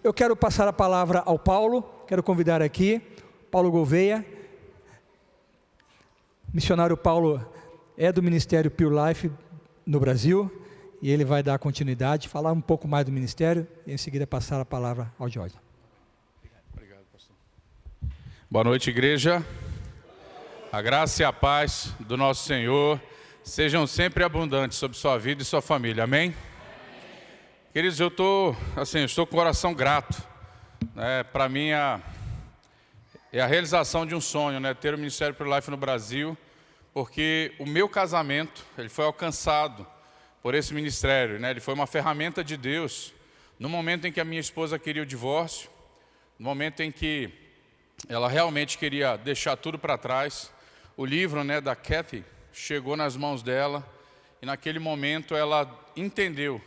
Eu quero passar a palavra ao Paulo, quero convidar aqui, Paulo Gouveia. Missionário Paulo é do Ministério Pure Life no Brasil, e ele vai dar continuidade, falar um pouco mais do ministério, e em seguida passar a palavra ao Jorge. Obrigado, pastor. Boa noite, igreja. A graça e a paz do nosso Senhor sejam sempre abundantes sobre sua vida e sua família, amém? Queridos, eu estou com o coração grato, né? Para mim é a realização de um sonho, né? Ter o Ministério Pure Life no Brasil, porque o meu casamento ele foi alcançado por esse ministério, né? Ele foi uma ferramenta de Deus no momento em que a minha esposa queria o divórcio, no momento em que ela realmente queria deixar tudo para trás. O livro, né, da Kathy chegou nas mãos dela e naquele momento ela entendeu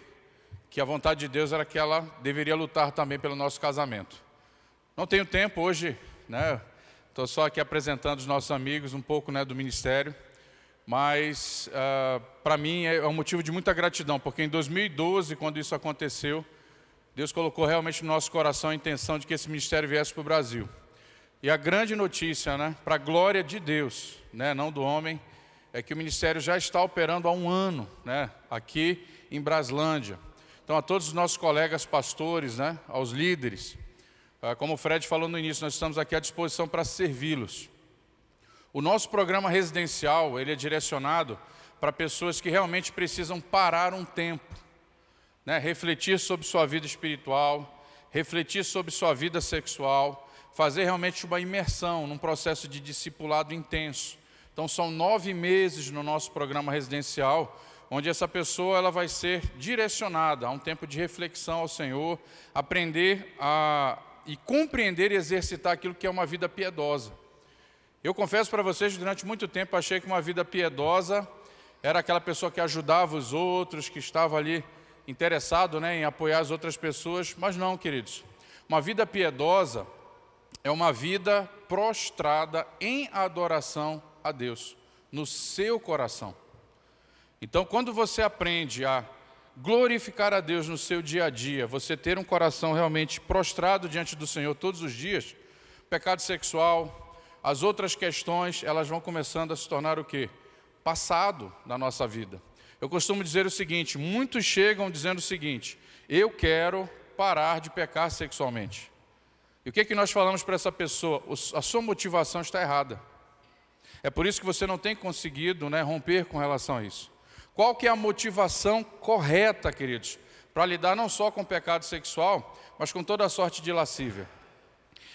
que a vontade de Deus era que ela deveria lutar também pelo nosso casamento. Não tenho tempo hoje, né? Estou só aqui apresentando os nossos amigos um pouco, né, do ministério. Mas para mim é um motivo de muita gratidão, porque em 2012, quando isso aconteceu, Deus colocou realmente no nosso coração a intenção de que esse ministério viesse para o Brasil. E a grande notícia, né, para a glória de Deus, né, não do homem, é que o ministério já está operando há um ano, né, aqui em Braslândia. Então a todos os nossos colegas pastores, né, aos líderes, como o Fred falou no início, nós estamos aqui à disposição para servi-los. O nosso programa residencial, ele é direcionado para pessoas que realmente precisam parar um tempo, né? Refletir sobre sua vida espiritual, refletir sobre sua vida sexual, fazer realmente uma imersão num processo de discipulado intenso. Então são 9 meses no nosso programa residencial, onde essa pessoa ela vai ser direcionada a um tempo de reflexão ao Senhor, aprender e compreender e exercitar aquilo que é uma vida piedosa. Eu confesso para vocês, durante muito tempo achei que uma vida piedosa era aquela pessoa que ajudava os outros, que estava ali interessado, né, em apoiar as outras pessoas, mas não, queridos. Uma vida piedosa é uma vida prostrada em adoração a Deus, no seu coração. Então, quando você aprende a glorificar a Deus no seu dia a dia, você ter um coração realmente prostrado diante do Senhor todos os dias, pecado sexual, as outras questões, elas vão começando a se tornar o quê? Passado na nossa vida. Eu costumo dizer o seguinte, muitos chegam dizendo o seguinte, eu quero parar de pecar sexualmente. E o que é que nós falamos para essa pessoa? A sua motivação está errada. É por isso que você não tem conseguido, né, romper com relação a isso. Qual que é a motivação correta, queridos, para lidar não só com o pecado sexual, mas com toda a sorte de lascívia?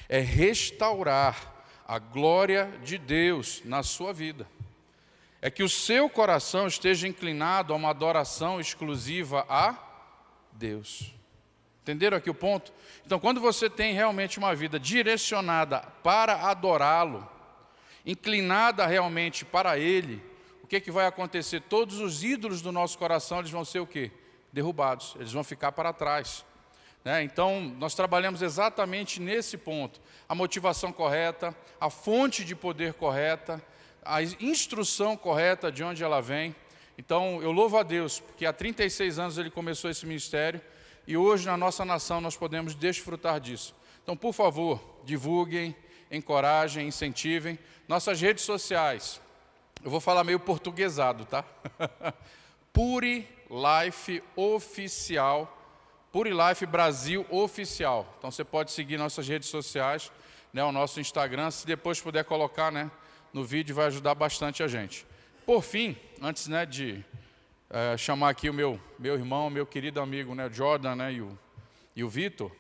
É restaurar a glória de Deus na sua vida. É que o seu coração esteja inclinado a uma adoração exclusiva a Deus. Entenderam aqui o ponto? Então, quando você tem realmente uma vida direcionada para adorá-lo, inclinada realmente para Ele, o que é que vai acontecer? Todos os ídolos do nosso coração, eles vão ser o quê? Derrubados, eles vão ficar para trás. Então, nós trabalhamos exatamente nesse ponto. A motivação correta, a fonte de poder correta, a instrução correta de onde ela vem. Então, eu louvo a Deus, porque há 36 anos Ele começou esse ministério e hoje na nossa nação nós podemos desfrutar disso. Então, por favor, divulguem, encorajem, incentivem. Nossas redes sociais, eu vou falar meio portuguesado, tá? Pure Life Oficial, Pure Life Brasil Oficial. Então você pode seguir nossas redes sociais, né, o nosso Instagram, se depois puder colocar, né, no vídeo, vai ajudar bastante a gente. Por fim, antes, né, de chamar aqui o meu irmão, meu querido amigo, né, Jordan, né, e o Vitor,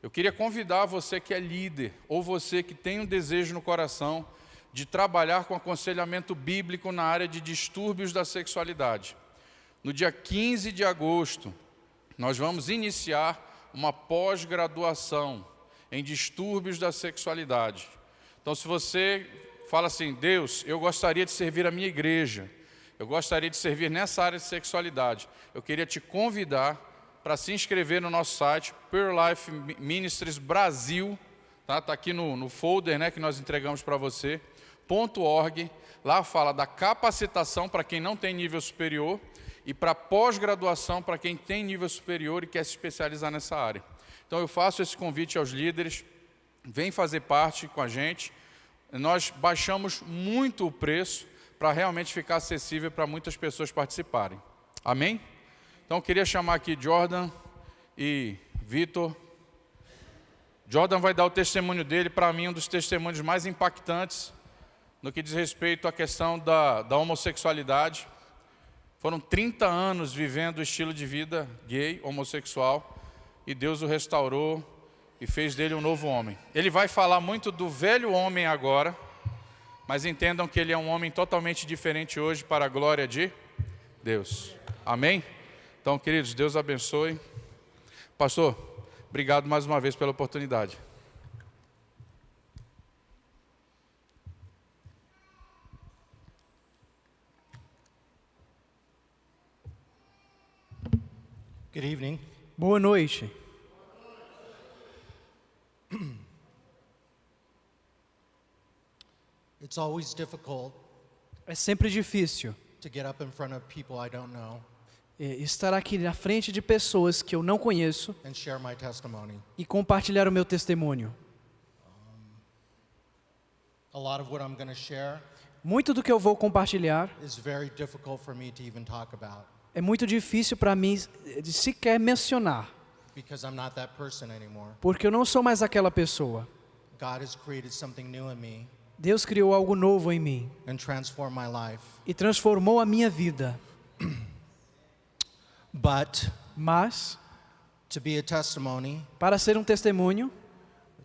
eu queria convidar você que é líder, ou você que tem um desejo no coração de trabalhar com aconselhamento bíblico na área de distúrbios da sexualidade. No dia 15 de agosto, nós vamos iniciar uma pós-graduação em distúrbios da sexualidade. Então, se você fala assim, Deus, eu gostaria de servir a minha igreja, eu gostaria de servir nessa área de sexualidade, eu queria te convidar para se inscrever no nosso site, Pure Life Ministries Brasil, tá aqui no folder, né, que nós entregamos para você, .org, lá fala da capacitação para quem não tem nível superior, e para pós-graduação para quem tem nível superior e quer se especializar nessa área. Então eu faço esse convite aos líderes, vem fazer parte com a gente. Nós baixamos muito o preço para realmente ficar acessível para muitas pessoas participarem. Amém? Então eu queria chamar aqui Jordan e Vitor. Jordan vai dar o testemunho dele, para mim um dos testemunhos mais impactantes no que diz respeito à questão da homossexualidade. Foram 30 anos vivendo o estilo de vida gay, homossexual, e Deus o restaurou e fez dele um novo homem. Ele vai falar muito do velho homem agora, mas entendam que ele é um homem totalmente diferente hoje para a glória de Deus. Amém? Então, queridos, Deus abençoe. Pastor, obrigado mais uma vez pela oportunidade. Good evening. Boa noite. It's always difficult É sempre difícil to get up in front of people I don't know estar aqui na frente de pessoas que eu não conheço and share my testimony. e compartilhar o meu testemunho. A lot of what I'm going to share Muito do que eu vou compartilhar is very difficult for me to even talk about é muito difícil para mim de sequer mencionar, because I'm not that person anymore. porque eu não sou mais aquela pessoa. God has created something new in me Deus criou algo novo em mim and transformed my life. e transformou a minha vida. But Mas, to be a testimony, para ser um testemunho,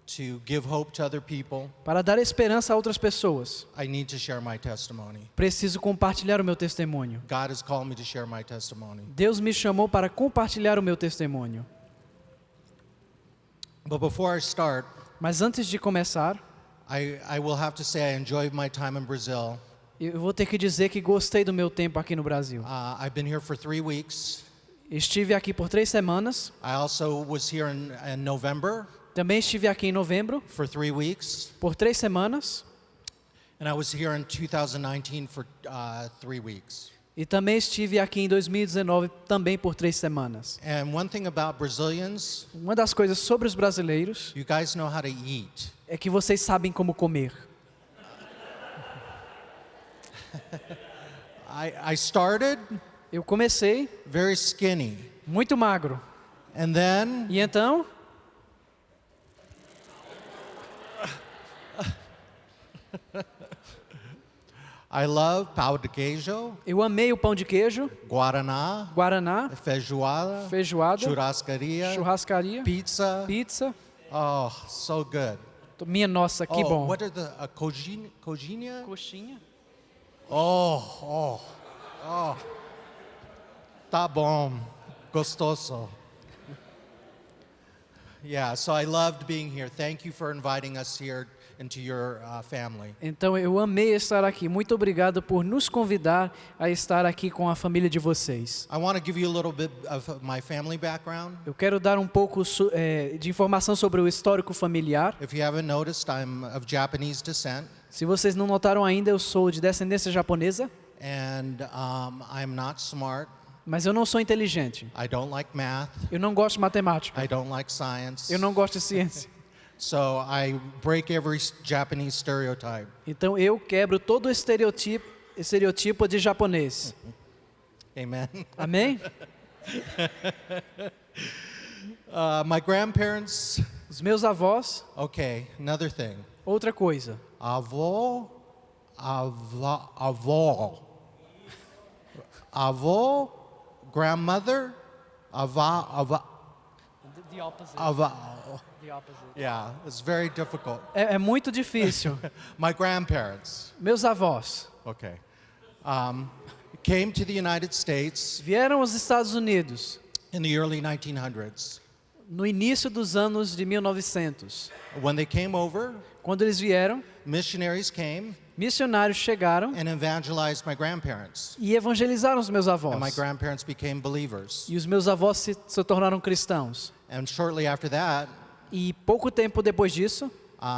to give hope to other people, para dar esperança a outras pessoas, I need to share my testimony. preciso compartilhar o meu testemunho. God has called me to share my testimony. Deus me chamou para compartilhar o meu testemunho. But before I start, Mas antes de começar, I will have to say I enjoyed my time in Brazil. eu vou ter que dizer que gostei do meu tempo aqui no Brasil. I've been here for 3 weeks. Estive aqui por 3 semanas. I also was here in November Também estive aqui em novembro for 3 weeks. por 3 semanas. And I was here in 2019 for 3 weeks. E também estive aqui em 2019 também por 3 semanas. And one thing about Brazilians, Uma das coisas sobre os brasileiros you guys know how to eat. é que vocês sabem como comer. I started Eu comecei very skinny. muito magro. And then E então, I love pão de queijo, eu amei o pão de queijo, guaraná, guaraná, feijoada, feijoada, churrascaria, churrascaria, pizza. pizza. Oh, so good. Minha nossa, que bom. What are the coxinha? Coxinha. Oh. Tá bom. Gostoso. Yeah, so I loved being here. Thank you for inviting us here into your family. Então eu amei estar aqui. Muito obrigado por nos convidar a estar aqui com a família de vocês. I want to give you a little bit of my family background. Eu quero dar um pouco de informação sobre o histórico familiar. If you haven't noticed, I'm of Japanese descent, Se vocês não notaram ainda, eu sou de descendência japonesa, and I'm not smart. mas eu não sou inteligente. I don't like math. Eu não gosto de matemática. I don't like science. Eu não gosto de ciência. So I break every Japanese stereotype. Então eu quebro todo o estereotipo de japonês. Amen. Amém? My grandparents. Os meus avós, Okay, another thing. outra coisa. Avó, grandmother, avó. The opposite. The opposite. Yeah, it's very difficult. É muito difícil. My grandparents, Meus avós okay, came to the United States vieram aos Estados Unidos in the early 1900s. no início dos anos de 1900. When they came over, Quando eles vieram, missionaries came missionários chegaram and evangelized my grandparents. e evangelizaram os meus And my avós. grandparents became believers. E os meus avós se tornaram cristãos. And shortly after that, E pouco tempo depois disso,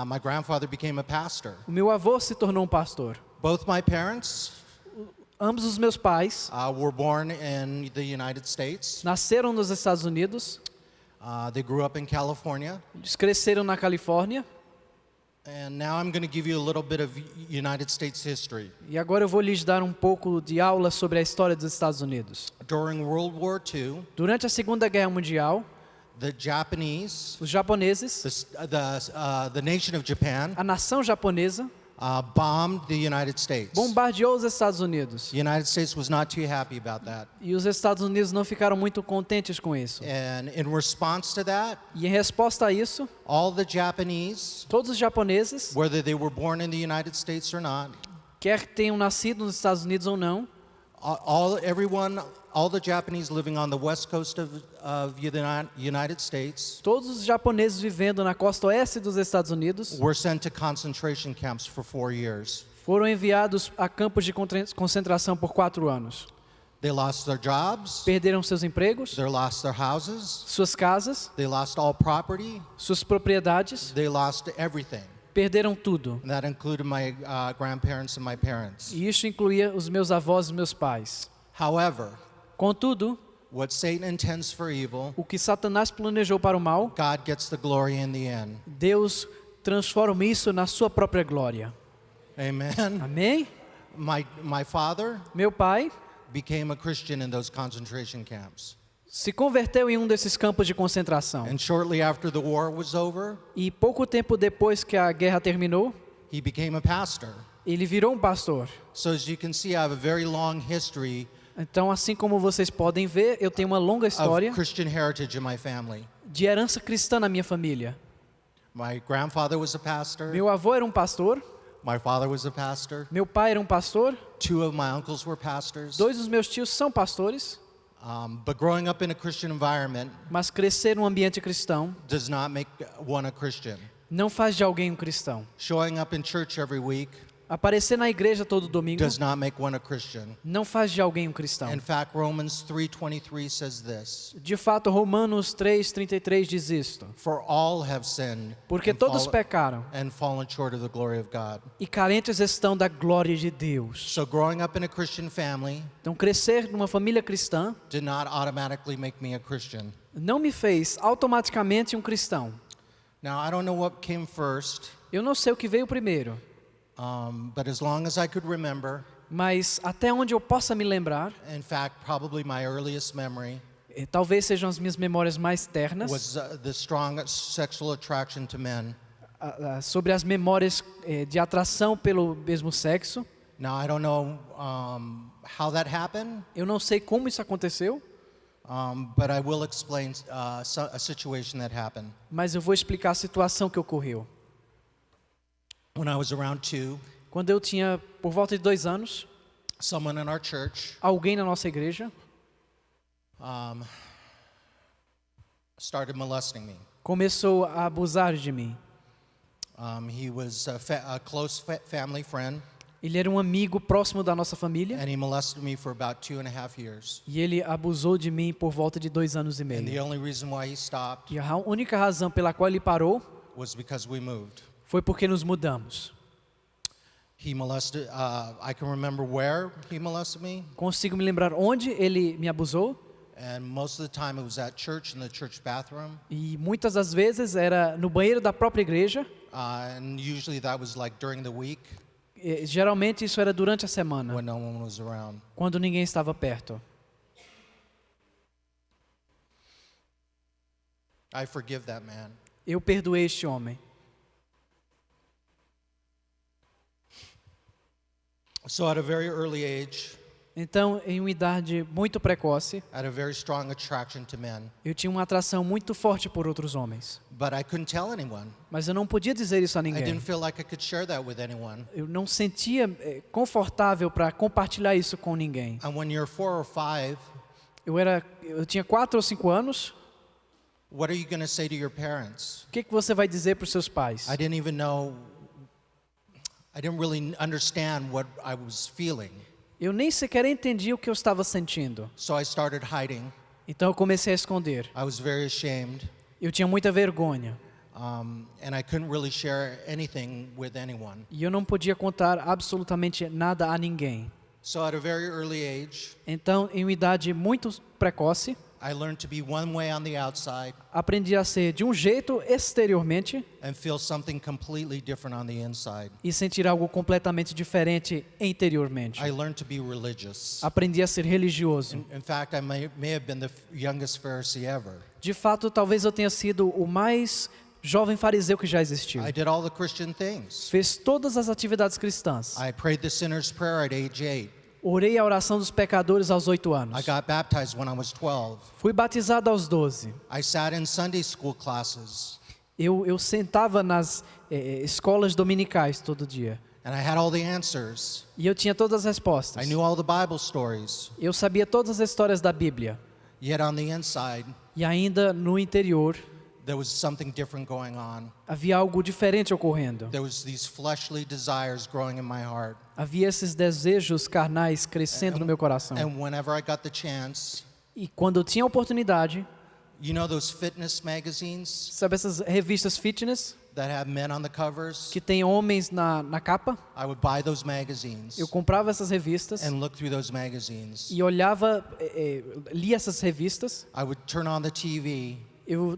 my grandfather became a pastor. o meu avô se tornou um pastor. Both my parents Ambos os meus pais were born in the United States. nasceram nos Estados Unidos. They grew up in California. Eles cresceram na Califórnia. And now I'm going to give you a little bit of United States history. E agora eu vou lhes dar um pouco de aula sobre a história dos Estados Unidos. During World War II, Durante a Segunda Guerra Mundial, the Japanese, os japoneses, the nation of Japan, a nação japonesa, bombed the United States. bombardeou os Estados Unidos. The United States was not too happy about that. E os Estados Unidos não ficaram muito contentes com isso. And in response to that, E em resposta a isso, all the Japanese, todos os japoneses, whether they were born in the United States or not, quer que tenham nascido nos Estados Unidos ou não, all the Japanese living on the west coast of the United States todos os japoneses vivendo na costa oeste dos Estados Unidos were sent to concentration camps for 4 years. foram enviados a campos de concentração por 4 anos. They lost their jobs, Perderam seus empregos, they lost their houses, suas casas, they lost all property, suas propriedades, they lost everything. perderam tudo. And that included my grandparents and my parents. E isso incluía os meus avós e meus pais. However, Contudo, what Satan intends for evil, o que Satanás planejou para o mal, God gets the glory in the end. Deus transforma isso na sua própria glória. Amen. Amém? My father Meu pai became a Christian in those concentration camps. se converteu em um desses campos de concentração. And shortly after the war was over, E pouco tempo depois que a guerra terminou, he became a pastor. ele virou um pastor. So as you can see, I have a very long history Então, assim como vocês podem ver, eu tenho uma longa história of Christian heritage in my family. de herança cristã na minha família. My grandfather was a pastor. Meu avô era um pastor, My father was a pastor. meu pai era um pastor, 2 of my uncles were pastors. 2 dos meus tios são pastores, But growing up in a Christian environment mas crescer num ambiente cristão does not make one a Christian. não faz de alguém um cristão. Showing up in church every week Aparecer na igreja todo domingo does not make one a Christian. não faz de alguém um cristão. In fact, Romans 3:23 says this: De fato, Romanos 3:33 diz isto: For all have sinned porque todos pecaram and fallen short of the glory of God. e carentes estão da glória de Deus. So growing up in a Christian family Então, crescer numa família cristã did not automatically make me a Christian. não me fez automaticamente um cristão. Now, I don't know what came first, Eu não sei o que veio primeiro, but as long as I could remember, mas até onde eu possa me lembrar, in fact, probably my earliest memory talvez sejam as minhas memórias mais ternas, was the strong sexual attraction to men. sobre as memórias de atração pelo mesmo sexo. Now, I don't know how that happened, Eu não sei como isso aconteceu, but I will explain a situation that happened. mas eu vou explicar a situação que ocorreu. When I was around 2, Quando eu tinha por volta de 2 anos, someone in our church alguém na nossa igreja started molesting me. começou a abusar de mim. He was a close family friend, Ele era um amigo próximo da nossa família and he molested me for about 2.5 years. e ele abusou de mim por volta de 2 anos e And the meio. only reason why he stopped E a única razão pela qual ele parou was because we moved. foi porque nos mudamos. He molested, I can remember where he molested me, Consigo me lembrar onde ele me abusou and most of the time it was at church, in the church bathroom, e muitas das vezes era no banheiro da própria igreja. and usually that was like during the week Geralmente isso era durante a semana, when no one was around. quando ninguém estava perto. I forgive that man. Eu perdoei este homem. So at a very early age, Então, em uma idade muito precoce, I had a very strong attraction to men, eu tinha uma atração muito forte por outros homens. but I couldn't tell anyone. Mas eu não podia dizer isso a I ninguém. didn't feel like I could share that with anyone. Eu não sentia confortável para compartilhar isso com ninguém. And when you're 4 or 5, Eu tinha 4 ou 5 anos. what are you going to say to your parents? O que você vai dizer para os seus pais? I didn't even know, I didn't really understand what I was feeling. Eu nem sequer entendia o que eu estava sentindo. So I started hiding. Então eu comecei a esconder. I was very ashamed, Eu tinha muita vergonha. and I couldn't really share anything with anyone. E eu não podia contar absolutamente nada a ninguém. So at a very early age, Então, em uma idade muito precoce, I learned to be one way on the outside Aprendi a ser de um jeito exteriormente and feel something completely different on the inside. e sentir algo completamente diferente interiormente. I learned to be religious. Aprendi a ser religioso. In fact, I may have been the youngest Pharisee ever. De fato, talvez eu tenha sido o mais jovem fariseu que já existiu. I did all the Christian things. Fez todas as atividades cristãs. I prayed the sinner's prayer at age 8. Orei a oração dos pecadores aos 8 anos. I got baptized when I was 12. Fui batizado aos 12. I sat in Sunday school classes, Eu sentava nas escolas dominicais todo dia. and I had all the answers. E eu tinha todas as respostas. I knew all the Bible stories. Eu sabia todas as histórias da Bíblia. Yet on the inside, E ainda no interior there was something different going on. havia algo diferente ocorrendo. There was these fleshly desires growing in my heart. Havia esses desejos carnais crescendo no meu coração. And whenever I got the chance, E quando eu tinha a oportunidade, you know those fitness magazines sabe essas revistas fitness that have men on the covers? que tem homens na capa? I would buy those magazines Eu comprava essas revistas and look through those magazines. e olhava, lia essas revistas. I would turn on the TV Eu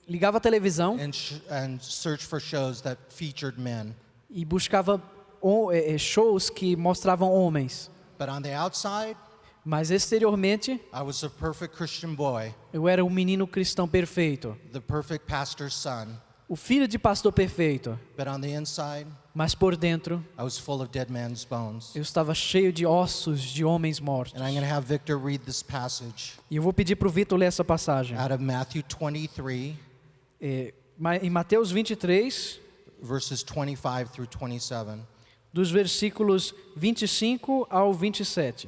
ligava a televisão and search for shows that featured men. e buscava shows que mostravam homens. But on the outside, Mas exteriormente, I was a perfect Christian boy, eu era um menino cristão perfeito, the perfect pastor's son. o filho de pastor perfeito. But on the inside, Mas por dentro, I was full of dead man's bones. eu estava cheio de ossos de homens mortos. And I'm going to have Victor read this passage E eu vou pedir para o Vitor ler essa passagem. out of Matthew 23, Em Mateus 23, verses 25 through 27. dos versículos 25 ao 27.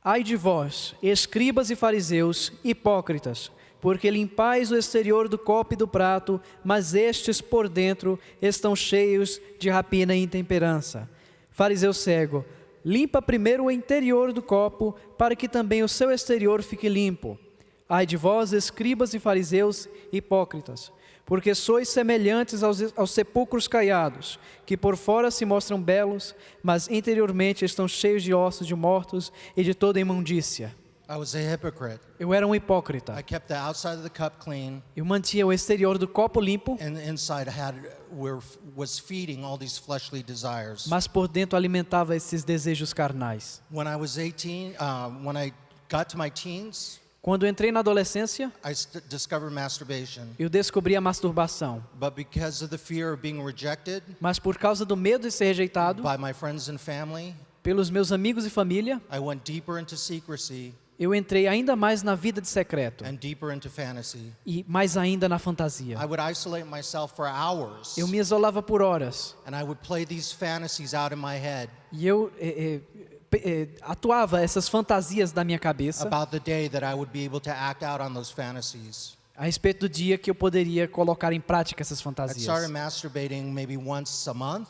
Ai de vós, escribas e fariseus, hipócritas, porque limpais o exterior do copo e do prato, mas estes por dentro estão cheios de rapina e intemperança. Fariseu cego, limpa primeiro o interior do copo, para que também o seu exterior fique limpo. Ai de vós, escribas e fariseus, hipócritas, porque sois semelhantes aos sepulcros caiados, que por fora se mostram belos, mas interiormente estão cheios de ossos de mortos e de toda imundícia. I was a hypocrite. Eu era um hipócrita. I kept the outside of the cup clean, Eu mantinha o exterior do copo limpo, and the inside was feeding all these fleshly desires. mas por dentro alimentava esses desejos carnais. When I was 18, when I got to my teens, Quando eu entrei na adolescência, I discovered masturbation. eu descobri a masturbação. But because of the fear of being rejected Mas por causa do medo de ser rejeitado by my friends and family, pelos meus amigos e família, I went deeper into secrecy eu entrei ainda mais na vida de secreto and deeper into fantasy. e mais ainda na fantasia. I would isolate myself for hours, Eu me isolava por horas and I would play these fantasies out in my head e eu atuava essas fantasias da minha cabeça about the day that I would be able to act out on those fantasies. a respeito do dia que eu poderia colocar em prática essas I fantasias. started masturbating maybe once a month,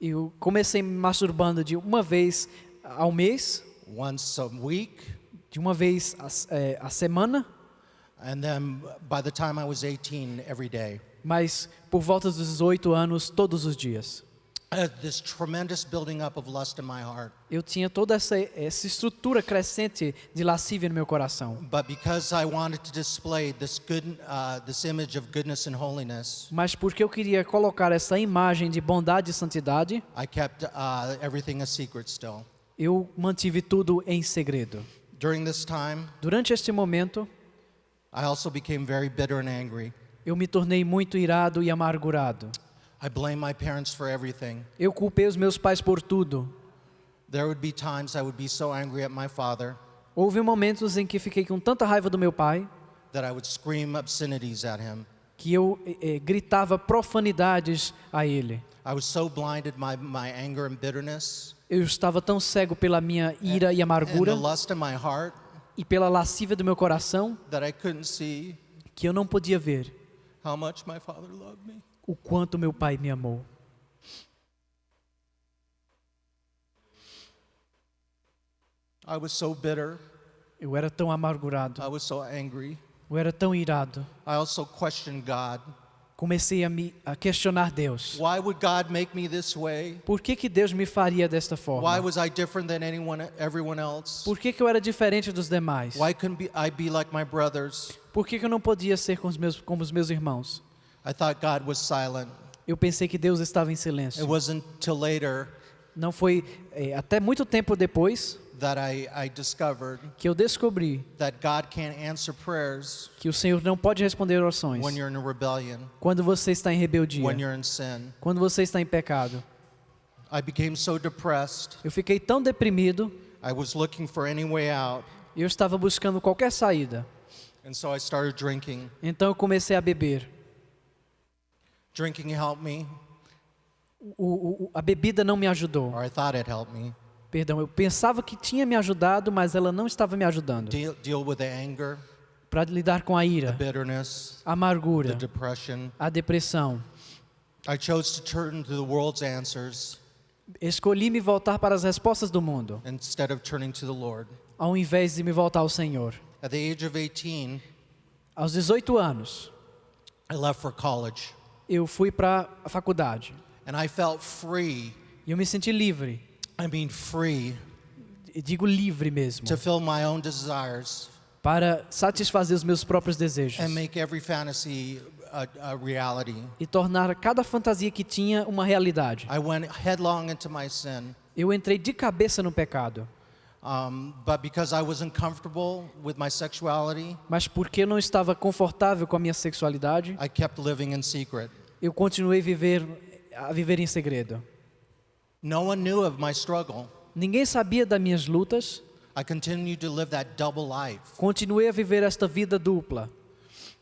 Eu comecei me masturbando de uma vez ao mês, once a week, de uma vez a semana, and then by the time I was 18, every day. mas por volta dos 18 anos, todos os dias. I had this tremendous building up of lust in my heart. Eu tinha toda essa estrutura crescente de lascívia no meu coração. But because I wanted to display this image of goodness and holiness, Mas porque eu queria colocar essa imagem de bondade e santidade, I kept everything a secret still. eu mantive tudo em segredo. During this time, Durante este momento, I also became very bitter and angry. eu me tornei muito irado e amargurado. I blamed my parents for everything. Eu culpei os meus pais por tudo. There would be times I would be so angry at my father Houve momentos em que fiquei com tanta raiva do meu pai, that I would scream obscenities at him. que eu gritava profanidades a ele. I was so blinded by my anger and bitterness Eu estava tão cego pela minha ira e and amargura the lust in my heart e pela lascívia do meu coração, that I couldn't see que eu não podia ver how much my father loved me. o quanto meu pai me amou. I was so bitter. Eu era tão amargurado, I was so angry. eu era tão irado. I also questioned God. Comecei a questionar Deus. Why would God make me this way? Por que Deus me faria desta Why forma? was I different than everyone else? Por que eu era diferente dos demais? Why couldn't I be like my brothers? Por que eu não podia ser como os meus irmãos? I thought God was silent. Eu pensei que Deus estava em It silêncio. wasn't till later Não foi até muito tempo depois that I discovered que eu descobri that God can't answer prayers que o Senhor não pode responder orações when you're in rebellion, quando você está em rebeldia, when you're in sin. quando você está em pecado. I became so depressed. Eu fiquei tão deprimido, I was looking for any way out. eu estava buscando qualquer saída. And so I started drinking. Então eu comecei a beber. Drinking helped me, A bebida não me ajudou. or I thought it helped me. Perdão, eu pensava que tinha me ajudado, mas ela não estava me ajudando. Deal with the anger, Para lidar com a the ira, bitterness, a the amargura, depression. a depressão. I chose to turn to the world's answers Escolhi me voltar para as respostas do mundo, instead of turning to the Lord. ao invés de me voltar ao Senhor. At the age of 18, Aos 18 anos, I left for college, eu fui para a faculdade. and I felt free. E eu me senti livre. I mean free E digo livre mesmo. to fill my own desires Para satisfazer os meus próprios desejos. and make every fantasy a reality. E tornar cada fantasia que tinha uma realidade. I went headlong into my sin, Eu entrei de cabeça no pecado. but because I wasn't comfortable with my sexuality, Mas porque eu não estava confortável com a minha sexualidade, I kept living in secret. eu continuei a viver em segredo. No one knew of my struggle. Ninguém sabia das minhas lutas. I continued to live that double life. Continuei a viver esta vida dupla.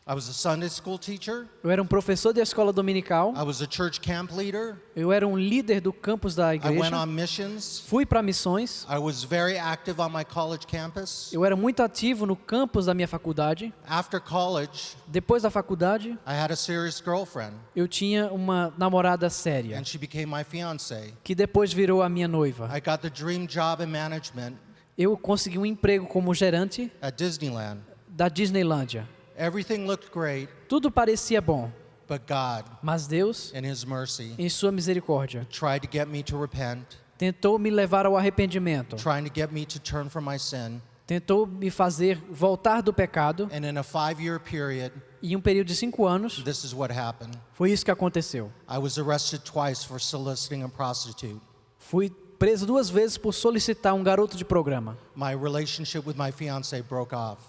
I was a Sunday school teacher. Eu era um professor de escola dominical. I was a church camp leader. Eu era um líder do campus da I went igreja. on missions. Fui para missões. I was very active on my college campus. Eu era muito ativo no campus da minha faculdade. After college, Depois da faculdade, I had a serious girlfriend, eu tinha uma namorada séria, and she became my fiance. que depois virou a minha noiva. I got the dream job in management Eu consegui um emprego como gerente at Disneyland. da Disneylândia. Everything looked great, Tudo parecia bom, but God, mas Deus, in His mercy, em sua misericórdia, tried to get me to repent, tentou me levar ao arrependimento. trying to get me to turn from my sin. Tentou me fazer voltar do pecado. And in a 5-year period, E em um período de 5 anos, this is what happened. foi isso que aconteceu. I was arrested twice for soliciting a prostitute. Fui preso 2 vezes por solicitar um garoto de programa. My relationship with my fiance broke off.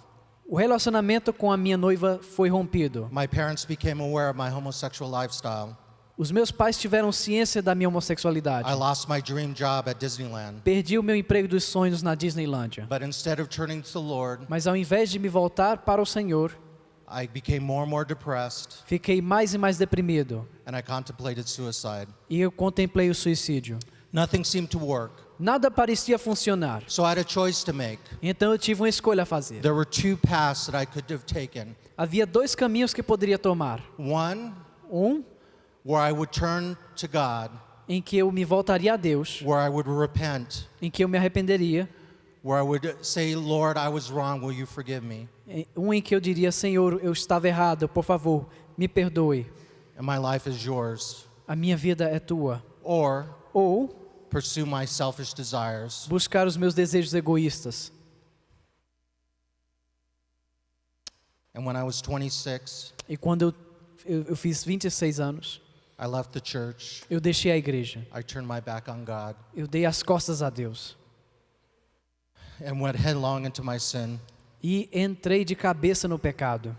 O relacionamento com a minha noiva foi rompido. My parents became aware of my homosexual lifestyle. Os meus pais tiveram ciência da minha homossexualidade. I lost my dream job at Disneyland. Perdi o meu emprego dos sonhos na Disneylândia. But instead of turning to the Lord, Mas ao invés de me voltar para o Senhor, I became more and more depressed, fiquei mais e mais deprimido. and I contemplated suicide. E eu contemplei o suicídio. Nothing seemed to work. Nada parecia funcionar. So I had a choice to make. Então eu tive uma escolha a fazer. There were 2 paths that I could have taken. Havia 2 caminhos que poderia tomar. One, Um, where I would turn to God, em que eu me voltaria a Deus, where I would repent, em que eu me arrependeria. where I would say, Lord, I was wrong, will you forgive me? Um em que eu diria, Senhor, eu estava errado, por favor, me perdoe. And my life is yours. A minha vida é tua. Or Ou pursue my selfish desires. buscar os meus desejos egoístas. And when I was 26, E quando eu fiz 26 anos, I left the church. eu deixei a igreja. I turned my back on God Eu dei as costas a Deus. and went headlong into my sin. E entrei de cabeça no pecado.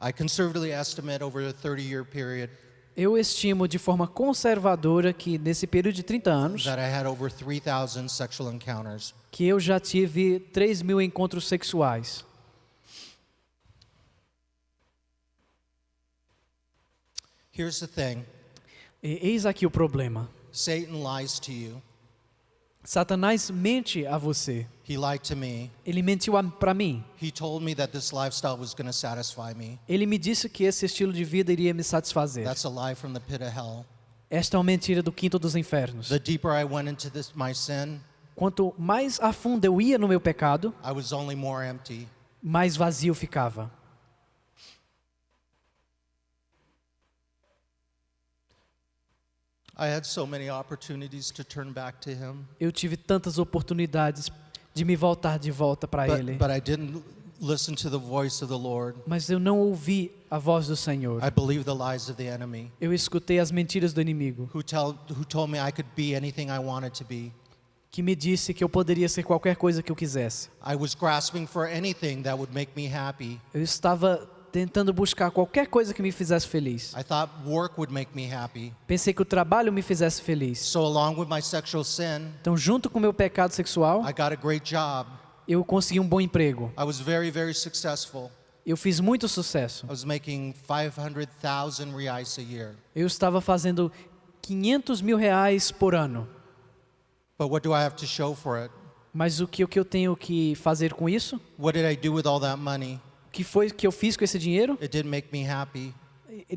I conservatively estimate over a 30-year period Eu estimo de forma conservadora que nesse período de 30 anos, that I had over 3,000 sexual encounters. que eu já tive 3.000 encontros sexuais. Here's the thing. Eis aqui o problema. Satan lies to you. Satanás mente a você. He lied to me. Ele mentiu para mim. He told me that this lifestyle was going to satisfy me. Ele me disse que esse estilo de vida iria me satisfazer. That's a lie from the pit of hell. Esta é uma mentira do quinto dos infernos. The deeper I went into my sin, Quanto mais a fundo eu ia no meu pecado, I was only more empty. mais vazio ficava. I had so many opportunities to turn back to Him, Eu tive tantas oportunidades de me voltar de volta para Ele, but I didn't listen to the voice of the Lord. mas eu não ouvi a voz do Senhor. I believed the lies of the enemy, Eu escutei as mentiras do inimigo, who told me I could be anything I wanted to be. que me disse que eu poderia ser qualquer coisa que eu quisesse. I was grasping for anything that would make me happy. Eu estava tentando buscar qualquer coisa que me fizesse feliz. I thought work would make me happy. Pensei que o trabalho me fizesse feliz. So along with my sexual sin, Então, junto com o meu pecado sexual, I got a great job. eu consegui um bom emprego. I was very, very successful. Eu fiz muito sucesso. I was making 500,000 reais a year. Eu estava fazendo 500 mil reais por ano. But what do I have to show for it? Mas o que eu tenho que fazer com isso? What did I do with all that money? O que foi que eu fiz com esse dinheiro? It didn't make me happy.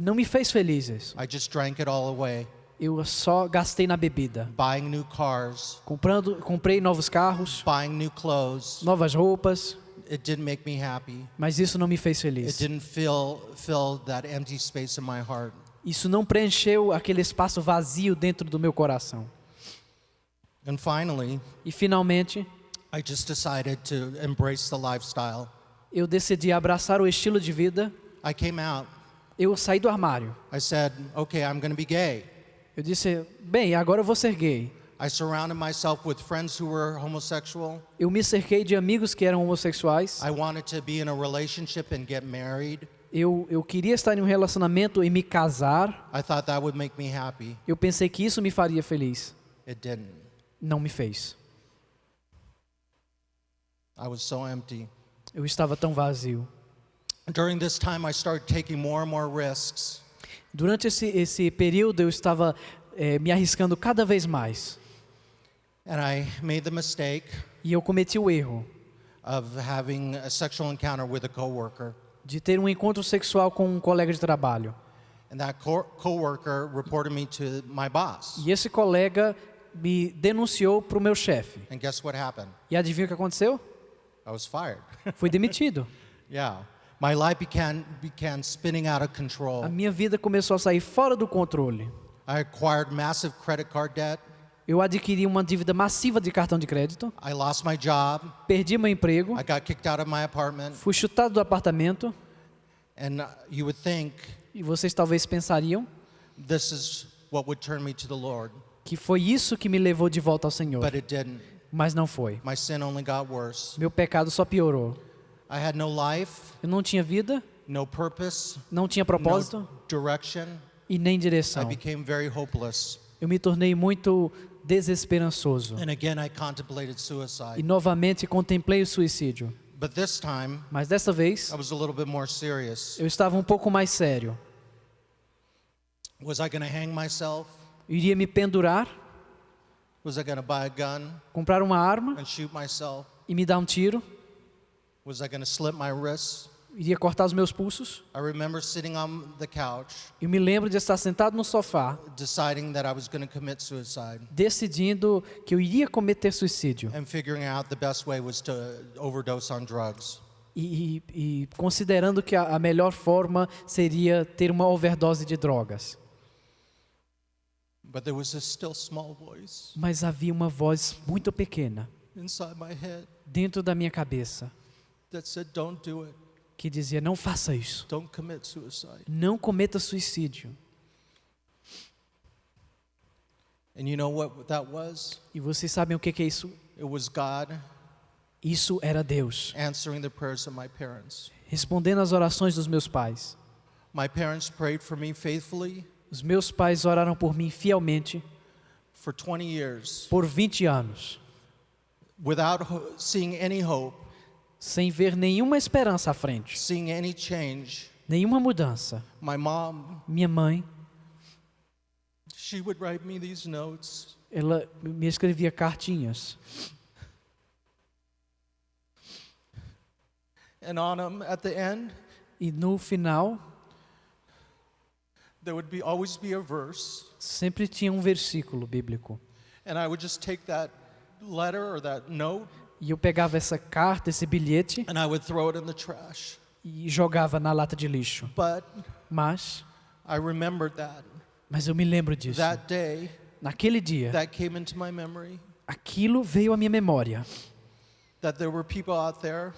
Não me fez feliz isso. I just drank it all away, Eu só gastei na bebida. buying new cars, Comprei novos carros, buying new clothes. novas roupas, It didn't make me happy. mas isso não me fez It feliz. didn't fill that empty space in my heart. Isso não preencheu aquele espaço vazio dentro do meu coração. And finally, E finalmente, I just decided to embrace the lifestyle. eu decidi abraçar o estilo de vida. I came out. Eu saí do armário. I said, okay, I'm going to be gay. Eu disse, bem, agora eu vou ser gay. I surrounded myself with friends who were homosexual. Eu me cerquei de amigos que eram homossexuais. I wanted to be in a relationship and get married. Eu queria estar em um relacionamento e me casar. I thought that would make me happy. Eu pensei que isso me faria feliz. It didn't. Não me fez. I was so empty. Eu estava tão vazio. During this time, I started taking more and more risks. Durante esse período, eu estava me arriscando cada vez mais. And I made the mistake E eu cometi o erro of having a sexual encounter with a coworker. de ter um encontro sexual com um colega de trabalho. And that coworker reported me to my boss. E esse colega me denunciou para o meu chefe. And guess what happened? E adivinha o que aconteceu? I was fired. Fui demitido. Yeah. My life began spinning out of control. A minha vida começou a sair fora do controle. I acquired massive credit card debt. Eu adquiri uma dívida massiva de cartão de crédito. I lost my job. Perdi meu emprego. I got kicked out of my apartment. Fui chutado do apartamento. And you would think E vocês talvez pensariam this is what would turn me to the Lord. que foi isso que me levou de volta ao Senhor. But it didn't. Mas não foi. My sin only got worse. Meu pecado só piorou. I had no life, Eu não tinha vida, no purpose, não tinha propósito no direction. e nem I direção. became very hopeless. Eu me tornei muito desesperançoso. And again, I contemplated E suicide. novamente contemplei o suicídio. But this time, Mas dessa vez, I was a little bit more serious. eu estava um pouco mais sério. Was I going to hang myself? Eu iria me pendurar, Was I going to buy a gun comprar uma arma and shoot myself? e me dar um tiro. Was I going to slit my wrists? Iria cortar os meus pulsos. I remember sitting on the couch, Eu me lembro de estar sentado no sofá, deciding that I was going to commit suicide decidindo que eu iria cometer suicídio. and figuring out the best way was to overdose on drugs. E considerando que a melhor forma seria ter uma overdose de drogas. But there was a still small voice Mas havia uma voz muito pequena inside my head dentro da minha cabeça that said, don't do it. que dizia: não faça isso, Don't commit suicide. não cometa suicídio. And you know what that was? E vocês sabem o que é isso? It was God Isso era Deus answering the prayers of my parents. respondendo às orações dos meus pais. My parents prayed for me faithfully Os meus pais oraram por mim fielmente for 20 years por 20 anos, without seeing any hope, sem ver nenhuma esperança à frente, seeing any change. nenhuma mudança. My mom, Minha mãe, she would write me these notes. ela me escrevia cartinhas. And on them, at the end, E no final, there would always be a verse. sempre tinha um versículo bíblico. And I would just take that letter or that note E eu pegava essa carta, esse bilhete, and I would throw it in the trash. e jogava na lata de lixo. But Mas I remembered that Mas eu me lembro disso. That day, Naquele dia, that came into my memory, aquilo veio à minha memória. that there were people out there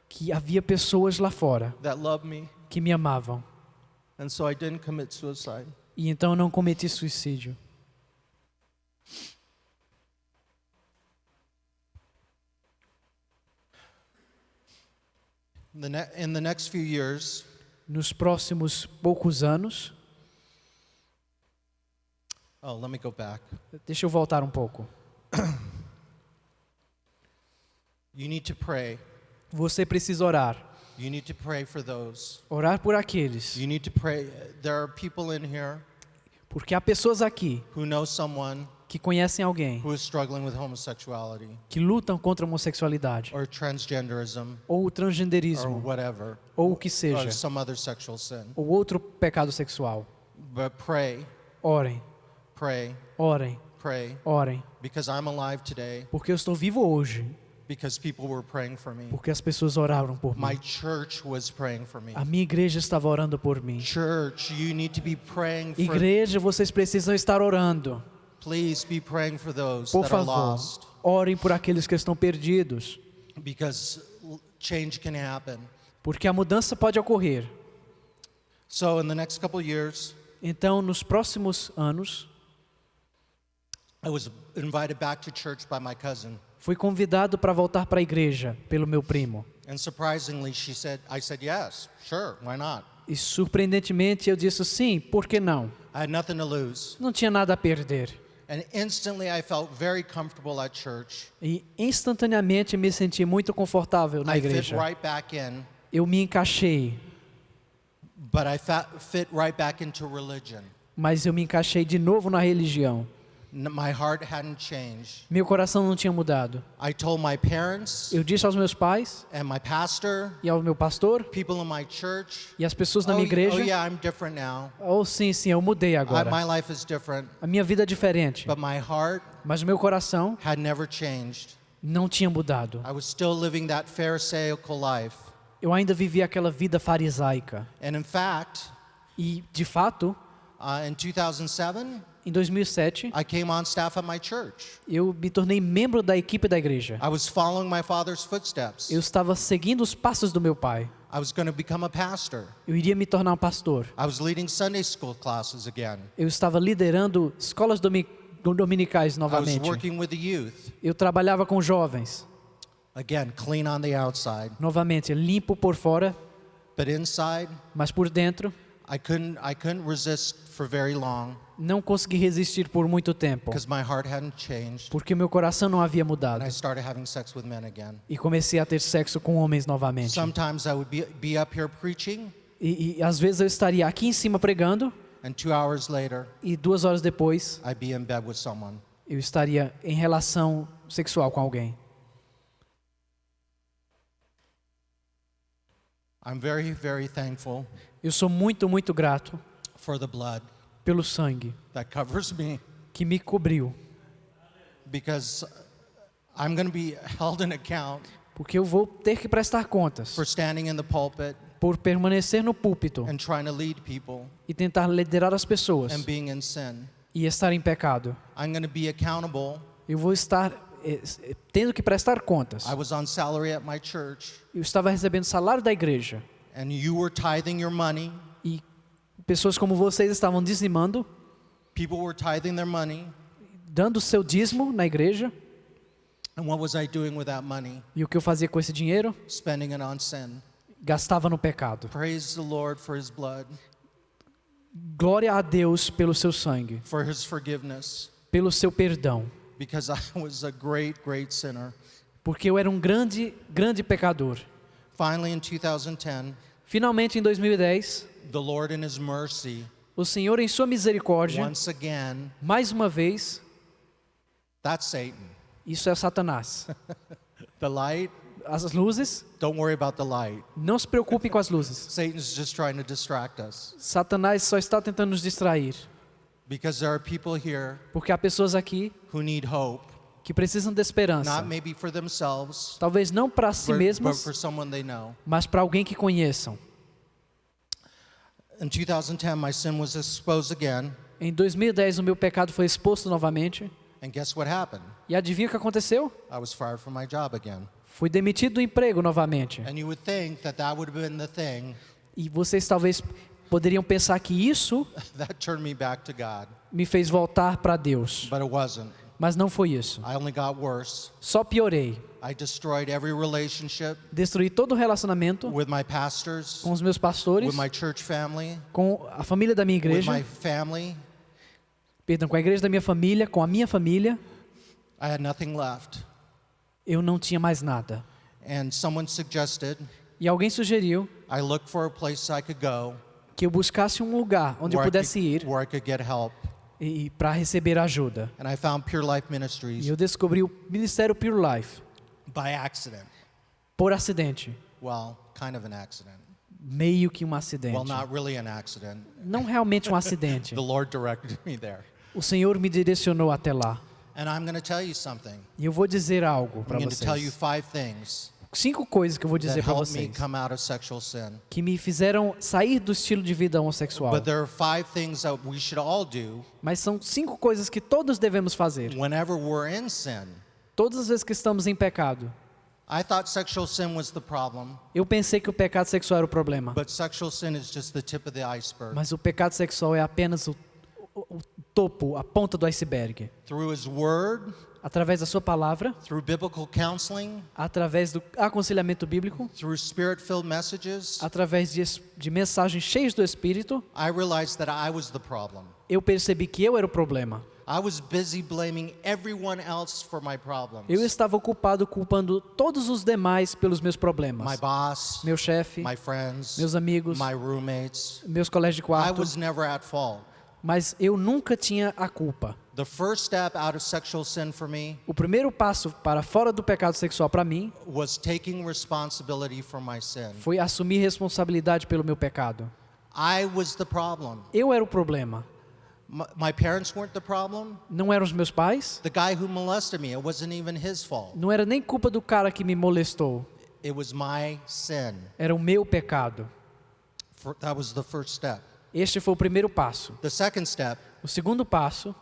Que havia pessoas lá fora that loved me, que me amavam. and so I didn't commit suicide. E então eu não cometi suicídio. In the next few years, Nos próximos poucos anos, let me go back. deixa eu voltar um pouco. You need to pray. Você precisa orar. You need to pray for those. Orar por aqueles. You need to pray. There are people in here Porque há pessoas aqui who know someone que conhecem alguém who is struggling with homosexuality que lutam contra a homossexualidade, or transgenderism ou o or transgenderismo, whatever, ou o que or seja, some other sexual sin. ou outro pecado sexual. But pray, Orem, pray, orem, pray, orem. because I'm alive today, Porque eu estou vivo hoje, because people were praying for me. porque as pessoas oraram por My mim. church was praying for me. A minha igreja estava orando por mim. Church, you need to be praying for, Igreja, vocês precisam estar orando. please be praying for those Por that are favor, lost, orem por aqueles que estão perdidos. because change can happen. Porque a mudança pode ocorrer. So in the next couple years, Então, nos próximos anos, I was invited back to church by my cousin. fui convidado para voltar para a igreja pelo meu primo. And surprisingly, I said, yes, sure, why not? E surpreendentemente eu disse sim, por que não? I had nothing to lose. Não tinha nada a perder. And instantly I felt very comfortable at church. E instantaneamente me senti muito confortável na I fit igreja. right back in, Eu me encaixei, but I fit right back into religion. mas eu me encaixei de novo na religião. My heart hadn't changed. Meu coração não tinha mudado. I told my parents Eu disse aos meus pais and my pastor, e ao meu pastor people in my church, e às pessoas da oh, minha igreja, oh yeah, I'm different now. oh sim, eu mudei agora. My life is different, A minha vida é diferente, but my heart mas o meu coração had never changed. não tinha mudado. I was still living that pharisaical life. Eu ainda vivia aquela vida farisaica. And in fact, E, de fato, in 2007, em 2007, I came on staff at my church. eu me tornei membro da equipe da igreja. I was following my father's footsteps. Eu estava seguindo os passos do meu pai. I was going to become a pastor. Eu iria me tornar um pastor. I was leading Sunday school classes again. Eu estava liderando escolas dominicais I was novamente. working with the youth. Eu trabalhava com jovens. Again, clean on the outside, Novamente, limpo por fora, but inside, mas por dentro I couldn't resist for very long não consegui resistir por muito tempo, because my heart hadn't changed. porque meu coração não havia mudado. And I started having sex with men again. E comecei a ter sexo com homens novamente. Sometimes I would be up here preaching, E às vezes eu estaria aqui em cima pregando, and 2 hours later, e 2 horas depois I'd be in bed with someone. eu estaria em relação sexual com alguém. I'm very, very thankful Eu sou muito, muito grato for the blood pelo sangue that covers me, que me cobriu, because I'm going to be held in account porque eu vou ter que prestar contas for standing in the pulpit por permanecer no púlpito and trying to lead people e tentar liderar as pessoas and being in sin. e estar em pecado. I'm going to be accountable. Eu vou estar tendo que prestar contas. I was on salary at my church, Eu estava recebendo salário da igreja and you were tithing your money. e pessoas como vocês estavam dizimando, People were tithing their money. dando o seu dízimo na igreja. And what was I doing with that money? E o que eu fazia com esse dinheiro? Spending it on sin. Gastava no pecado. Praise the Lord for His blood, Glória a Deus pelo seu sangue, for His forgiveness, pelo seu perdão, because I was a great, great sinner. porque eu era um grande, grande pecador. Finally, in 2010, Finalmente, em 2010, the Lord in His mercy, o Senhor, em sua misericórdia, once again, mais uma vez, that's Satan. isso é Satanás. The light, As luzes, don't worry about the light. não se preocupem com as luzes. Satan's just trying to distract us, Satanás só está tentando nos distrair, because there are people here porque há pessoas aqui who need hope, que precisam de esperança. not maybe for themselves, Talvez não para si but mesmas, for someone they know. mas para alguém que conheçam. In 2010, my sin was exposed again. Em 2010 o meu pecado foi exposto novamente. And guess what happened? E adivinha o que aconteceu? I was fired from my job again. Fui demitido do emprego novamente. And you would think that that would have been the thing E vocês talvez poderiam pensar que isso that turned me back to God. me fez voltar para Deus. But it wasn't. Mas não foi isso. I only got worse. Só piorei. I destroyed every relationship Destruí todo o relacionamento with my pastors, com os meus pastores, with my church family, com a família da minha with igreja, my family. perdão, com a igreja da minha família, com a minha família. I had nothing left. Eu não tinha mais nada. And someone suggested E alguém sugeriu I look for a place I could go que eu buscasse um lugar onde eu pudesse ir where I could get help. e para receber ajuda. And I found Pure Life E Ministries eu descobri o Ministério Pure Life by accident. por acidente. Well, kind of an accident. Meio que um acidente. Well, not really an accident. Não realmente um acidente. The Lord directed me there. O Senhor me direcionou até lá. And I'm going to tell you something. E eu vou dizer algo I'm para going to tell you vocês. 5 things 5 coisas que eu vou that dizer para helped me vocês. come out of sexual sin. Que me fizeram sair do estilo de vida homossexual. But there are 5 things that we should all do Mas são 5 coisas que todos devemos fazer. whenever we're in sin. Todas as vezes que estamos em pecado. I thought sexual sin was the problem, Eu pensei que o pecado sexual era o problema. but sexual sin is just the tip of the iceberg. Mas o pecado sexual é apenas o topo, a ponta do iceberg. Through His Word, Através da sua palavra, through biblical counseling, através do aconselhamento bíblico, through Spirit-filled messages, através de mensagens cheias do Espírito, I realized that I was the problem. eu percebi que eu era o problema. I was busy blaming everyone else for my problems. Eu estava ocupado culpando todos os demais pelos meus My problemas. boss, Meu chefe, my friends, meus amigos, my roommates. meus colegas de I quarto, was never at fault. mas eu nunca tinha a culpa. The first step out of sexual sin for me O primeiro passo para fora do pecado sexual para mim was taking responsibility for my sin. foi assumir responsabilidade pelo meu pecado. I was the problem. Eu era o problema. My parents weren't the problem. Não eram os meus pais, The guy who molested me, it wasn't even his fault. não era nem culpa do cara que me molestou. It was my sin. Era o meu pecado. That was the first step. Este foi o primeiro passo. The second step, O segundo passo,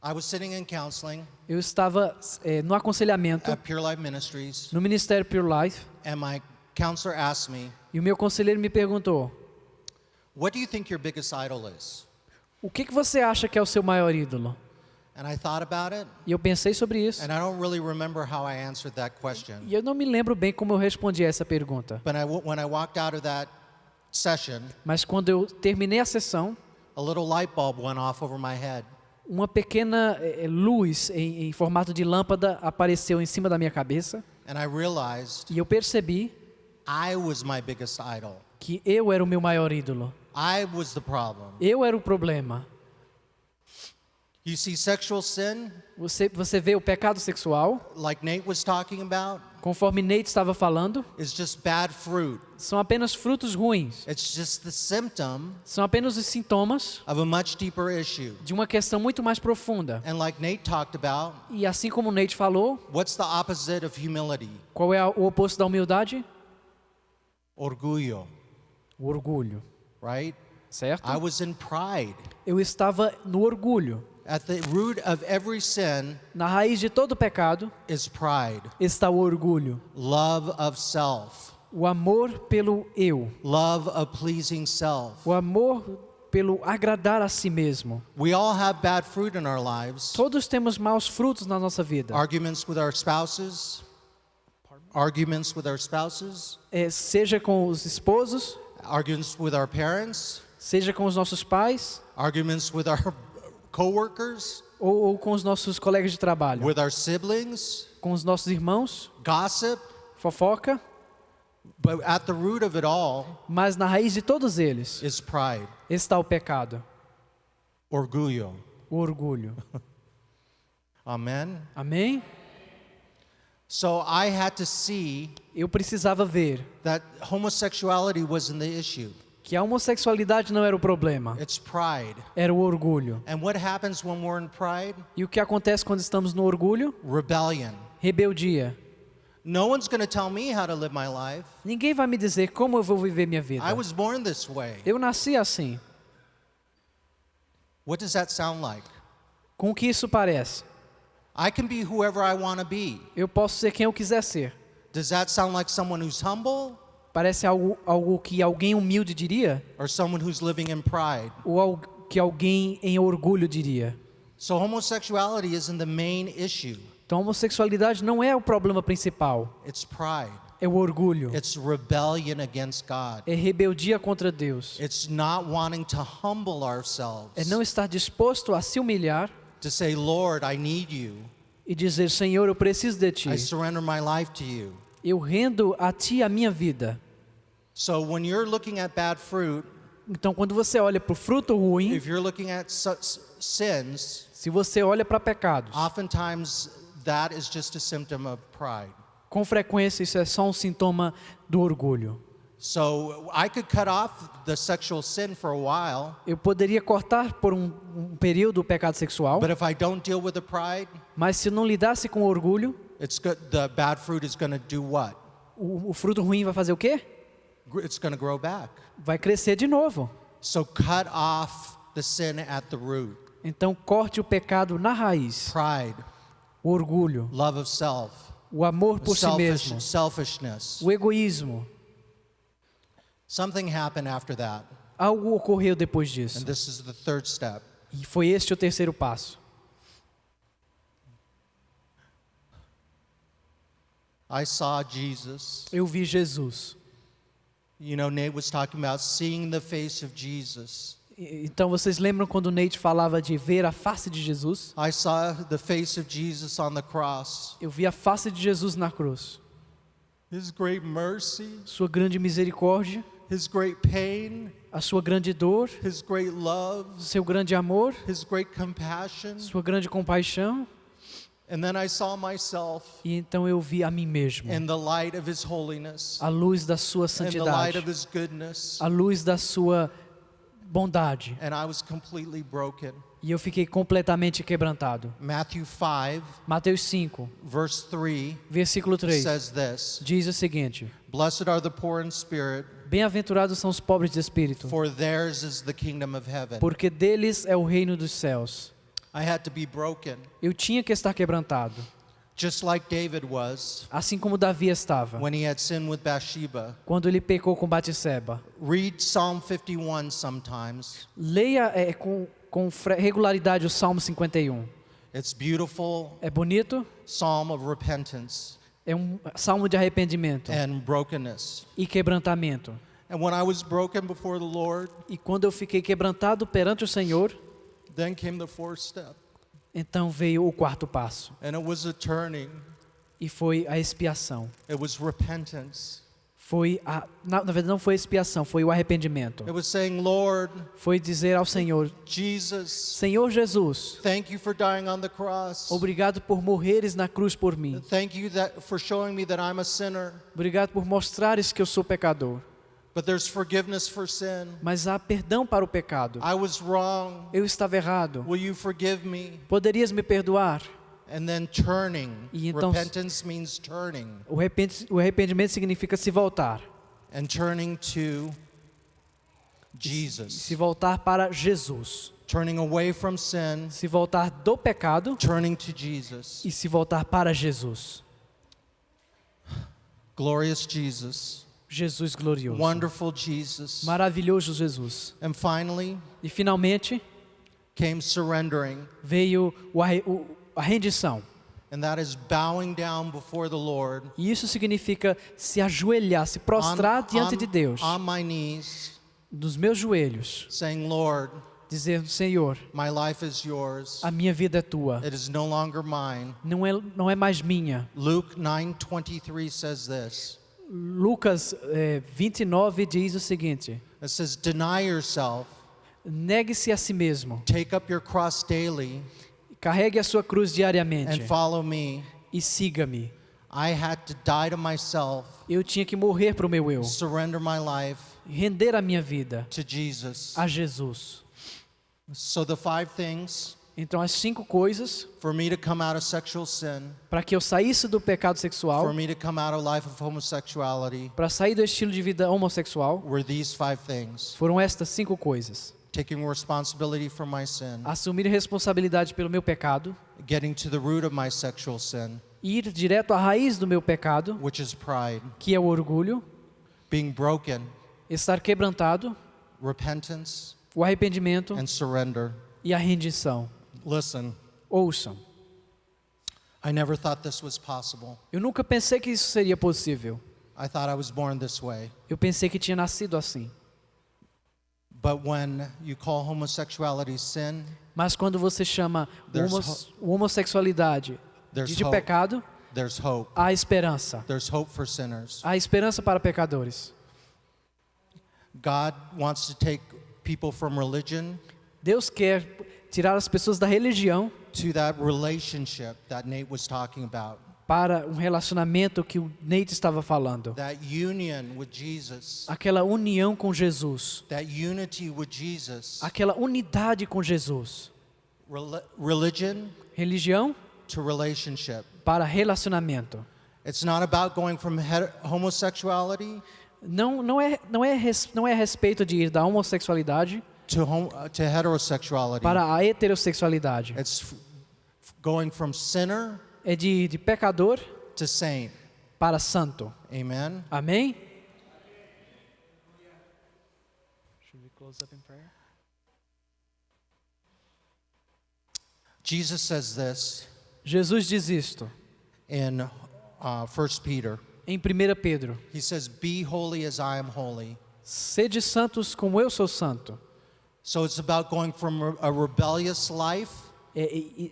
I was sitting in counseling eu estava no aconselhamento, at Pure Life Ministries, no Ministério Pure Life, and my counselor asked me, e o meu conselheiro me perguntou: "What do you think your biggest idol is?" o que você acha que é o seu maior ídolo? And I thought about it, E eu pensei sobre isso. and I don't really remember how I answered that question. E eu não me lembro bem como eu respondi a essa pergunta. But when I walked out of that session, Mas quando eu terminei a sessão, a little light bulb went off over my head. uma pequena luz em formato de lâmpada apareceu em cima da minha cabeça. And I realized E eu percebi I was my biggest idol. que eu era o meu maior ídolo. I was the problem. Eu era o problema. You see, sexual sin, Você vê o pecado sexual, like Nate was talking about, conforme Nate estava falando, is just bad fruit. são apenas frutos ruins. It's just the symptom São apenas os sintomas of a much deeper issue. de uma questão muito mais profunda. And like Nate talked about, E assim como Nate falou, what's the opposite of humility? qual é o oposto da humildade? Orgullo, O orgulho, right? certo? I was in pride. Eu estava no orgulho. At the root of every sin Na raiz de todo pecado is pride, está o orgulho, love of self, o amor pelo eu, love of pleasing self. o amor pelo agradar a si mesmo. We all have bad fruit in our lives. Todos temos maus frutos na nossa vida. Arguments with our spouses, arguments with our spouses, Seja com os esposos, arguments with our parents, seja com os nossos pais, arguments with our coworkers, ou com os nossos colegas de trabalho, with our siblings, com os nossos irmãos, gossip. fofoca, But at the root of it all mas na raiz de todos eles is pride, está o pecado, orgullo. o orgulho. Amen. Amém? So I had to see Eu precisava ver that homosexuality wasn't the issue. que a homossexualidade não era o problema, It's pride. era o orgulho. And what happens when we're in pride? E o que acontece quando estamos no orgulho? Rebellion. Rebeldia. No one's going to tell me how to live my life. Ninguém vai me dizer como eu vou viver minha vida. I was born this way. Eu nasci assim. What does that sound like? Com o que isso parece? I can be whoever I want to be. Eu posso ser quem eu quiser ser. Does that sound like someone who's humble Parece algo que alguém humilde diria? or someone who's living in pride? Ou que alguém em orgulho diria? So homosexuality isn't the main issue. Então, a homossexualidade não é o problema principal. It's pride. É o orgulho. It's rebellion against God. É rebeldia contra Deus. It's not wanting to humble É ourselves. não estar disposto a se humilhar To say, Lord, I need you. e dizer, Senhor, eu preciso de Ti. I surrender my life to you. Eu rendo a Ti a minha vida. So when you're looking at bad fruit, Então, quando você olha para o fruto ruim, if you're looking at sins, se você olha para pecados, oftentimes that is just a symptom of pride. com frequência isso é só um sintoma do orgulho. So I could cut off the sexual sin for a while, Eu poderia cortar por um período o pecado sexual, but if I don't deal with the pride, mas se não lidasse com o orgulho, the bad fruit is going to do what? o fruto ruim vai fazer o quê? It's going to grow back. Vai crescer de novo. So cut off the sin at the root. Então corte o pecado na raiz. Pride, O orgulho, love of self, o amor por si mesmo, selfishness. o egoísmo. Something happened after that, Algo ocorreu depois and disso. this is the third step. E foi este o terceiro passo. I saw Jesus. Eu vi Jesus. You know, Nate was talking about seeing the face of Jesus. Então vocês lembram quando o Nate falava de ver a face de Jesus? I saw the face of Jesus on the cross. Eu vi a face de Jesus na cruz. His great mercy, Sua grande misericórdia, His great pain, a sua grande dor, His great love, seu grande amor, His great compassion. sua grande compaixão. And then I saw myself E então eu vi a mim mesmo, in the light of His holiness, a luz da sua in the light santidade, of His goodness, a luz da sua bondade. and I was completely broken. E eu fiquei completamente quebrantado. Matthew 5, Mateus 5, verse 3 versículo 3, says this: diz o seguinte: Blessed are the poor in spirit, Bem-aventurados são os pobres de espírito, for theirs is the kingdom of heaven. porque deles é o reino dos céus. I had to be broken, Eu tinha que estar quebrantado, just like David was assim como Davi estava, when he had sinned with Bathsheba. quando ele pecou com Batseba. Read Psalm 51 sometimes. Leia regularidade o Salmo 51. It's beautiful É bonito, psalm of repentance é um salmo de arrependimento and brokenness. e quebrantamento. And when I was broken before the Lord, E quando eu fiquei quebrantado perante o Senhor, then came the fourth step. então veio o quarto passo. And it was a turning. E foi a expiação. It was repentance. Na verdade não foi a expiação, foi o arrependimento. It was saying, Lord, Foi dizer ao Senhor: Jesus, Senhor Jesus, thank you for dying on the cross. obrigado por morreres na cruz por mim. Thank you for showing me that I'm a sinner. Obrigado por mostrares que eu sou pecador. But there's forgiveness for sin. Mas há perdão para o pecado. I was wrong. Eu estava errado. Will you forgive me? Poderias me perdoar? And then turning. E então- Repentance means turning. O arrependimento significa se voltar. And turning to Jesus. Se voltar para Jesus. Turning away from sin, Se voltar do pecado turning to Jesus. e se voltar para Jesus. Glorious Jesus. Jesus glorioso. Wonderful Jesus. Maravilhoso Jesus. And finally E finalmente came surrendering. veio a rendição. And that is bowing down before the Lord. E isso significa se ajoelhar, se prostrar diante de Deus, On my knees, dos meus joelhos, saying, Lord, dizer: Senhor, my life is yours. a minha vida é tua, It is no longer mine. não é mais minha. Luke 9:23 says this. Lucas 29 diz o seguinte: It says, deny yourself, negue-se a si mesmo, take up your cross daily, carregue a sua cruz diariamente and follow me. e siga-me. I had to die to myself, Eu tinha que morrer para o meu eu, surrender my life render a minha vida to Jesus. a Jesus. So the 5 things Então, as 5 coisas for me to come out of sexual sin, para que eu saísse do pecado sexual, for me to come out of life of homosexuality, para sair do estilo de vida homossexual, were these 5 things. foram estas 5 coisas. taking responsibility for my sin, assumir responsabilidade pelo meu pecado, getting to the root of my sexual sin, ir direto à raiz do meu pecado, which is pride, que é o orgulho, being broken, estar quebrantado, repentance, o arrependimento and surrender. e a rendição. Listen, Ouçam, I never thought this was possible. eu nunca pensei que isso seria possível. I thought I was born this way. Eu pensei que tinha nascido assim. But when you call homosexuality sin, Mas quando você chama homossexualidade there's de hope. pecado, There's hope. há esperança. There's hope for sinners. Há esperança para pecadores. God wants to take people from religion Deus quer tirar as pessoas da religião to that relationship that Nate was talking about. para um relacionamento que o Nate estava falando. That union with Jesus. Aquela união com Jesus. That unity with Jesus. Aquela unidade com Jesus. Religion Religião to relationship. para relacionamento. It's not about going from homosexuality Não é a respeito de ir da homossexualidade to heterosexuality. para a heterossexualidade. It's going from sinner É de pecador to saint. para santo. Amen. Amém? Jesus says this Jesus diz isto in 1 Peter. em 1 Pedro. He says, "Be holy as I am holy." Sede santos como eu sou santo. So it's about going from a rebellious life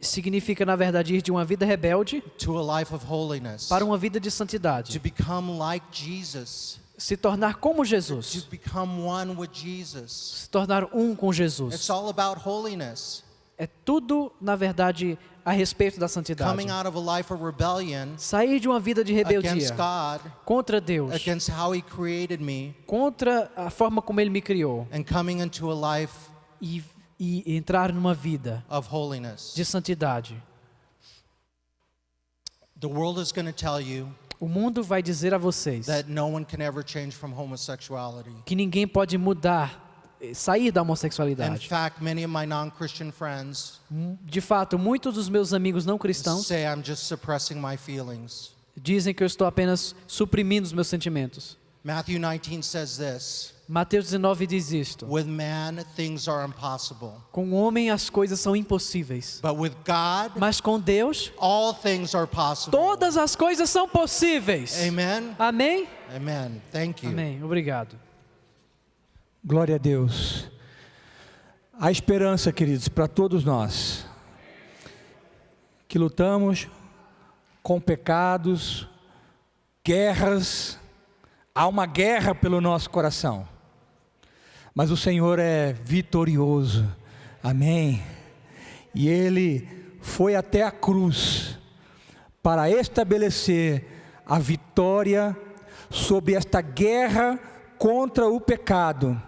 Significa, na verdade, ir de uma vida rebelde to a life of holiness. para uma vida de To santidade. become like Jesus. Se tornar como To Jesus. become one with Jesus. Se tornar um com It's Jesus. all about holiness. É tudo, na verdade, a respeito da santidade. Coming out of a life of rebellion Sair de uma vida de rebeldia against God, contra Deus, against how He created me, contra a forma como Ele me criou, and coming into a life e entrar numa vida of holiness. de santidade. The world is going to tell you O mundo vai dizer a vocês that no one can ever change from homosexuality. que ninguém pode mudar, sair da In homossexualidade. fact, many of my non-Christian friends De fato, muitos dos meus amigos não cristãos say I'm just suppressing my feelings. dizem que eu estou apenas suprimindo os meus sentimentos. Matthew 19 says this, Mateus 19 diz isto: with man things are impossible, com o homem as coisas são impossíveis, but with God mas com Deus all things are possible. todas as coisas são possíveis. Amen. Amém? Amen. Thank you. Amém. Obrigado. Glória a Deus. Há esperança, queridos, para todos nós que lutamos com pecados, guerras. Há uma guerra pelo nosso coração, mas o Senhor é vitorioso. Amém. E Ele foi até a cruz para estabelecer a vitória sobre esta guerra contra o pecado,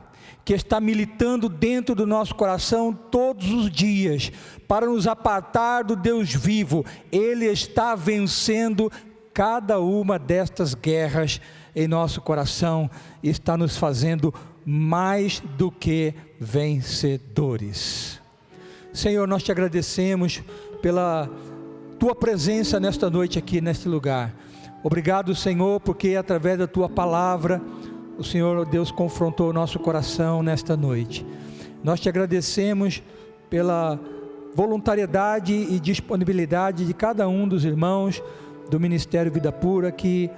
que está militando dentro do nosso coração todos os dias, para nos apartar do Deus vivo. Ele está vencendo cada uma destas guerras em nosso coração e está nos fazendo mais do que vencedores. Senhor, nós te agradecemos pela tua presença nesta noite aqui, neste lugar. Obrigado, Senhor, porque através da tua palavra o Senhor, Deus, confrontou o nosso coração nesta noite. Nós te agradecemos pela voluntariedade e disponibilidade de cada um dos irmãos do Ministério Vida Pura, que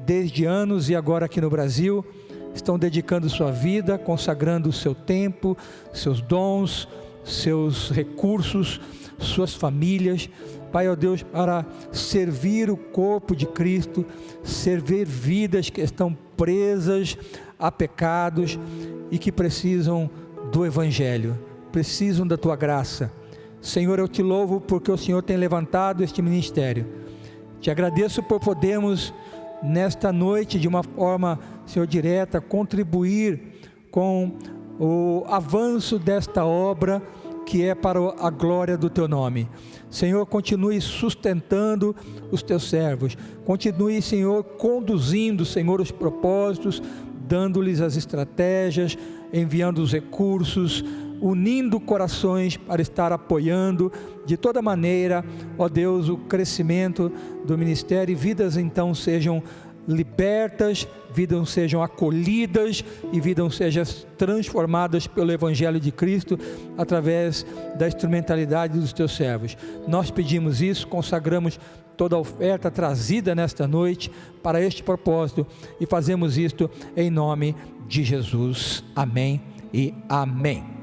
desde anos e agora aqui no Brasil estão dedicando sua vida, consagrando o seu tempo, seus dons, seus recursos, suas famílias, Pai, ó Deus, para servir o corpo de Cristo, servir vidas que estão presas a pecados e que precisam do Evangelho, precisam da Tua graça. Senhor, eu te louvo porque o Senhor tem levantado este ministério. Te agradeço por podermos nesta noite, de uma forma, Senhor, direta, contribuir com o avanço desta obra que é para a glória do Teu nome. Senhor, continue sustentando os Teus servos, continue, Senhor, conduzindo, Senhor, os propósitos, dando-lhes as estratégias, enviando os recursos, unindo corações para estar apoiando de toda maneira, ó Deus, o crescimento do ministério, e vidas então sejam libertas, vidas sejam acolhidas e vidas sejam transformadas pelo Evangelho de Cristo através da instrumentalidade dos teus servos. Nós pedimos isso, consagramos toda a oferta trazida nesta noite para este propósito e fazemos isto em nome de Jesus. Amém e amém.